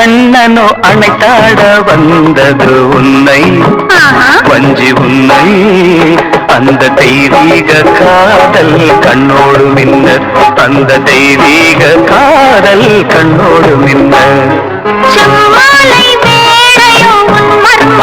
கண்ணனோ அணைத்தாட வந்தது உன்னை வஞ்சி உன்னை அந்த தெய்வீக காதல் கண்ணோடு மின்ன அந்த தெய்வீக காதல் கண்ணோடு மின்ன செம்மாலை வேளையோ உன் மர்ம